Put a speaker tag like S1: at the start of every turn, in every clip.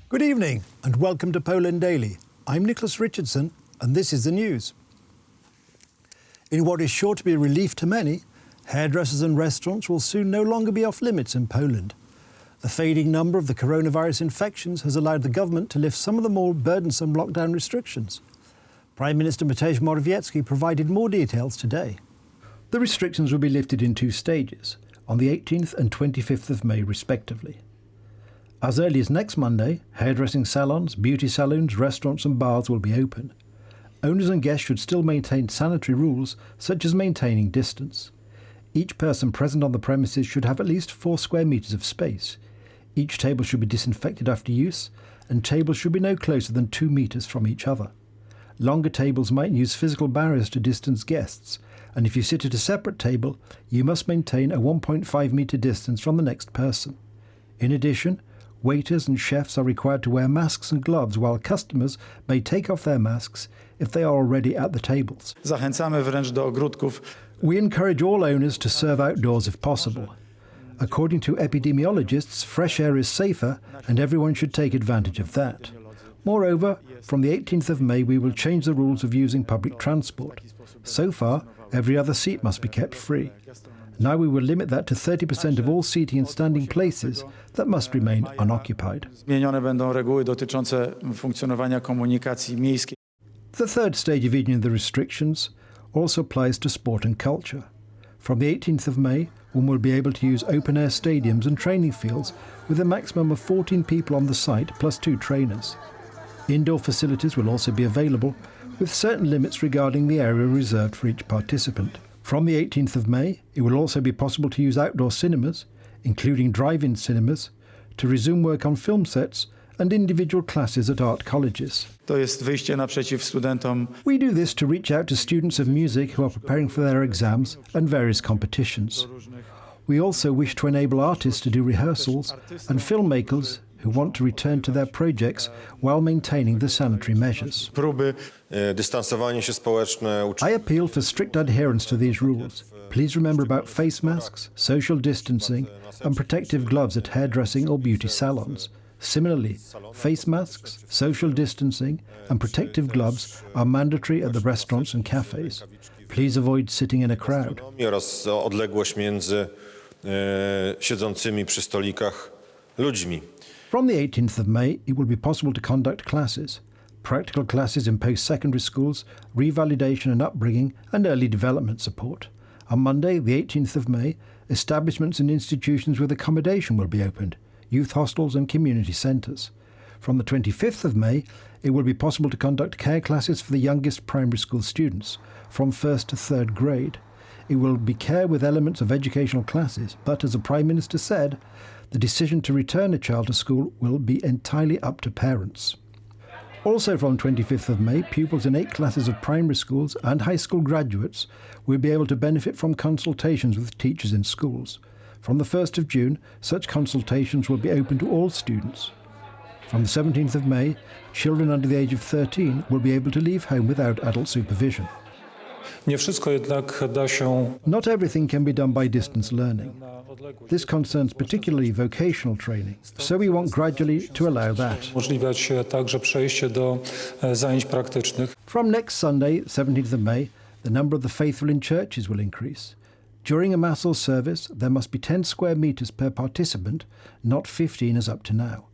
S1: Good evening and welcome to Poland Daily. I'm Nicholas Richardson and this is the news. In what is sure to be a relief to many, hairdressers and restaurants will soon no longer be off limits in Poland. The fading number of the coronavirus infections has allowed the government to lift some of the more burdensome lockdown restrictions. Prime Minister Mateusz Morawiecki provided more details today. The restrictions will be lifted in two stages, on the 18th and 25th of May respectively. As early as next Monday, hairdressing salons, beauty salons, restaurants and bars will be open. Owners and guests should still maintain sanitary rules, such as maintaining distance. Each person present on the premises should have at least 4 square metres of space. Each table should be disinfected after use, and tables should be no closer than 2 metres from each other. Longer tables might use physical barriers to distance guests, and if you sit at a separate table, you must maintain a 1.5 metre distance from the next person. In addition, waiters and chefs are required to wear masks and gloves, while customers may take off their masks if they are already at the tables.
S2: Zachęcamy wręcz do ogródków.
S1: We encourage all owners to serve outdoors if possible. According to epidemiologists, fresh air is safer and everyone should take advantage of that. Moreover, from the 18th of May we will change the rules of using public transport. So far, every other seat must be kept free. Now we will limit that to 30% of all seating and standing places that must remain unoccupied.
S2: Zmienione będą reguły dotyczące funkcjonowania komunikacji miejskiej.
S1: The third stage of easing the restrictions also applies to sport and culture. From the 18th of May, one will be able to use open-air stadiums and training fields with a maximum of 14 people on the site plus 2 trainers. Indoor facilities will also be available, with certain limits regarding the area reserved for each participant. From the 18th of May, it will also be possible to use outdoor cinemas, including drive-in cinemas, to resume work on film sets and individual classes at art colleges.
S2: To jest wyjście naprzeciw studentom.
S1: We do this to reach out to students of music who are preparing for their exams and various competitions. We also wish to enable artists to do rehearsals and filmmakers who want to return to their projects while maintaining the sanitary measures.
S2: Próby.
S3: Dystansowanie się społeczne.
S1: I appeal for strict adherence to these rules. Please remember about face masks, social distancing and protective gloves at hairdressing or beauty salons. Similarly, face masks, social distancing and protective gloves are mandatory at the restaurants and cafes. Please avoid sitting in a crowd.
S3: Oraz odległość między siedzącymi przy stolikach ludźmi.
S1: From the 18th of May, it will be possible to conduct classes. Practical classes in post-secondary schools, revalidation and upbringing and early development support. On Monday, the 18th of May, establishments and institutions with accommodation will be opened, youth hostels and community centres. From the 25th of May, it will be possible to conduct care classes for the youngest primary school students, from 1st to 3rd grade. It will be care with elements of educational classes, but as the Prime Minister said, the decision to return a child to school will be entirely up to parents. Also from 25th of May, pupils in 8 classes of primary schools and high school graduates will be able to benefit from consultations with teachers in schools. From the 1st of June, such consultations will be open to all students. From the 17th of May, children under the age of 13 will be able to leave home without adult supervision.
S4: Nie wszystko jednak da się.
S1: Not everything can be done by distance learning. This concerns particularly vocational training, so we want gradually to allow that.
S4: Umożliwiać także przejście do zajęć praktycznych.
S1: From next Sunday, 17th of May, the number of the faithful in churches will increase. During a mass or service, there must be 10 square metres per participant, not 15 as up to now.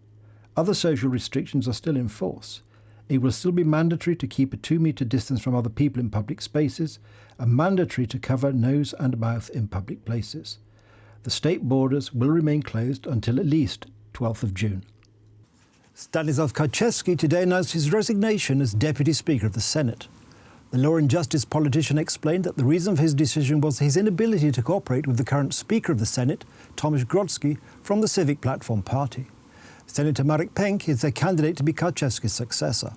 S1: Other social restrictions are still in force. It will still be mandatory to keep a 2-metre distance from other people in public spaces and mandatory to cover nose and mouth in public places. The state borders will remain closed until at least 12th of June. Jarosław Kaczyński today announced his resignation as Deputy Speaker of the Senate. The Law and Justice politician explained that the reason for his decision was his inability to cooperate with the current Speaker of the Senate, Tomasz Grodzki, from the Civic Platform Party. Senator Marek Pęk is a candidate to be Kaczyński's successor.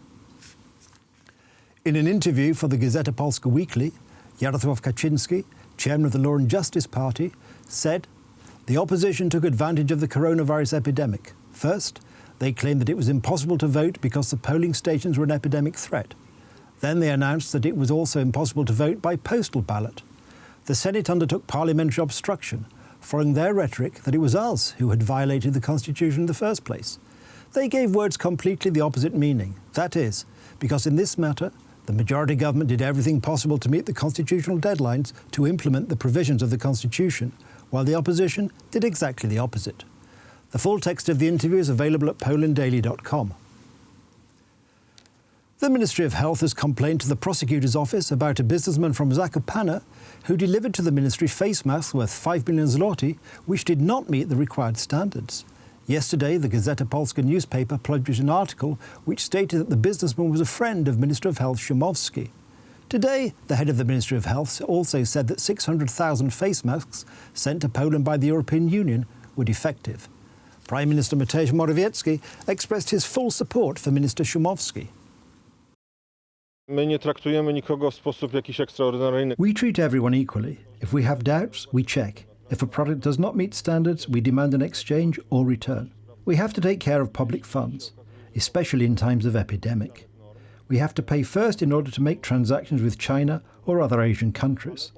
S1: In an interview for the Gazeta Polska weekly, Jarosław Kaczyński, chairman of the Law and Justice Party, said, "The opposition took advantage of the coronavirus epidemic. First, they claimed that it was impossible to vote because the polling stations were an epidemic threat. Then they announced that it was also impossible to vote by postal ballot. The Senate undertook parliamentary obstruction, following their rhetoric that it was us who had violated the Constitution in the first place. They gave words completely the opposite meaning. That is, because in this matter, the majority government did everything possible to meet the constitutional deadlines to implement the provisions of the Constitution, while the opposition did exactly the opposite. The full text of the interview is available at polanddaily.com. The Ministry of Health has complained to the prosecutor's office about a businessman from Zakopane who delivered to the ministry face masks worth 5 million zloty, which did not meet the required standards. Yesterday, the Gazeta Polska newspaper published an article which stated that the businessman was a friend of Minister of Health Szumowski. Today, the head of the Ministry of Health also said that 600,000 face masks sent to Poland by the European Union were defective. Prime Minister Mateusz Morawiecki expressed his full support for Minister Szumowski.
S3: My nie traktujemy nikogo w sposób jakiś ekstraordynaryjny.
S1: We treat everyone equally. If we have doubts, we check. If a product does not meet standards, we demand an exchange or return. We have to take care of public funds, especially in times of epidemic. We have to pay first in order to make transactions with China or other Asian countries.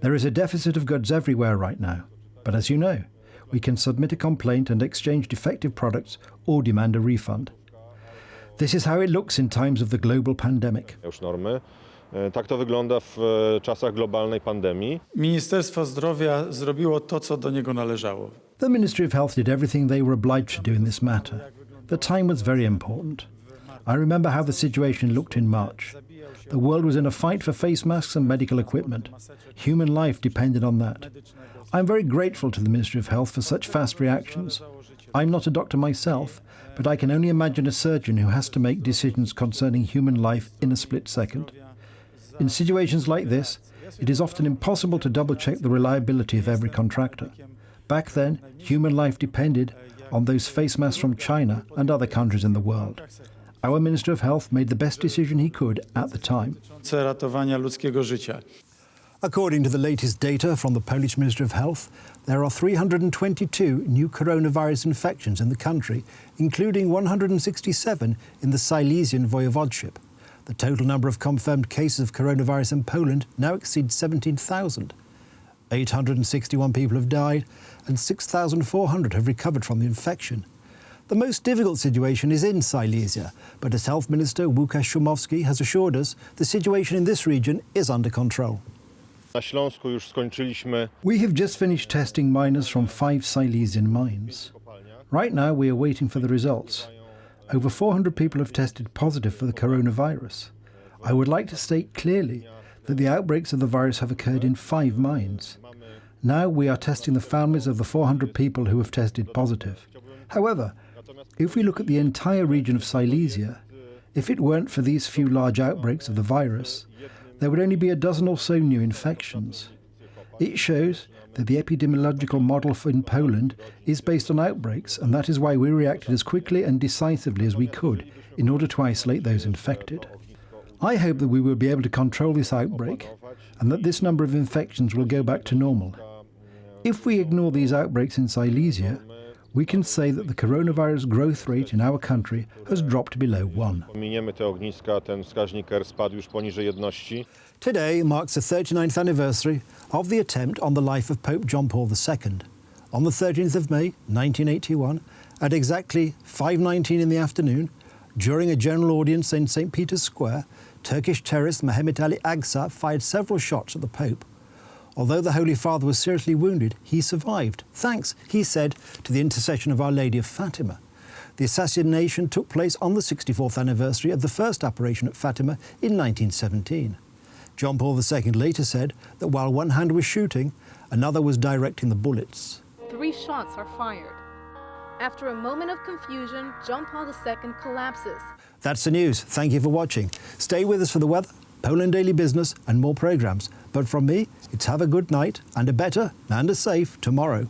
S1: There is a deficit of goods everywhere right now, but as you know, we can submit a complaint and exchange defective products or demand a refund. This is how it looks in times of the global pandemic.
S3: Już normy. Tak to wygląda w czasach globalnej pandemii.
S2: Ministerstwo Zdrowia zrobiło to, co do niego należało.
S1: The Ministry of Health did everything they were obliged to do in this matter. The time was very important. I remember how the situation looked in March. The world was in a fight for face masks and medical equipment. Human life depended on that. I'm very grateful to the Ministry of Health for such fast reactions. I'm not a doctor myself, but I can only imagine a surgeon who has to make decisions concerning human life in a split second. In situations like this, it is often impossible to double-check the reliability of every contractor. Back then, human life depended on those face masks from China and other countries in the world. Our Minister of Health made the best decision he could at the time.
S2: Ratowania ludzkiego życia.
S1: According to the latest data from the Polish Ministry of Health, there are 322 new coronavirus infections in the country, including 167 in the Silesian voivodeship. The total number of confirmed cases of coronavirus in Poland now exceeds 17,000. 861 people have died and 6,400 have recovered from the infection. The most difficult situation is in Silesia, but as Health Minister Łukasz Szumowski has assured us, the situation in this region is under control.
S3: Na Śląsku już skończyliśmy.
S1: We have just finished testing miners from 5 Silesian mines. Right now we are waiting for the results. Over 400 people have tested positive for the coronavirus. I would like to state clearly that the outbreaks of the virus have occurred in 5 mines. Now we are testing the families of the 400 people who have tested positive. However, if we look at the entire region of Silesia, if it weren't for these few large outbreaks of the virus, there would only be a dozen or so new infections. It shows that the epidemiological model in Poland is based on outbreaks, and that is why we reacted as quickly and decisively as we could in order to isolate those infected. I hope that we will be able to control this outbreak and that this number of infections will go back to normal. If we ignore these outbreaks in Silesia, we can say that the coronavirus growth rate in our country has dropped below 1.
S3: Pominiemy te ogniska, ten wskaźnik R spadł już poniżej jedności.
S1: Today marks the 39th anniversary of the attempt on the life of Pope John Paul II. On the 13th of May 1981, at exactly 5:19 in the afternoon, during a general audience in St. Peter's Square, Turkish terrorist Mehmet Ali Agca fired several shots at the Pope. Although the Holy Father was seriously wounded, he survived, thanks, he said, to the intercession of Our Lady of Fatima. The assassination took place on the 64th anniversary of the first apparition at Fatima in 1917. John Paul II later said that while one hand was shooting, another was directing the bullets.
S5: 3 shots are fired. After a moment of confusion, John Paul II collapses.
S1: That's the news. Thank you for watching. Stay with us for the weather, Poland Daily Business and more programmes. But from me, it's have a good night and a better and a safe tomorrow.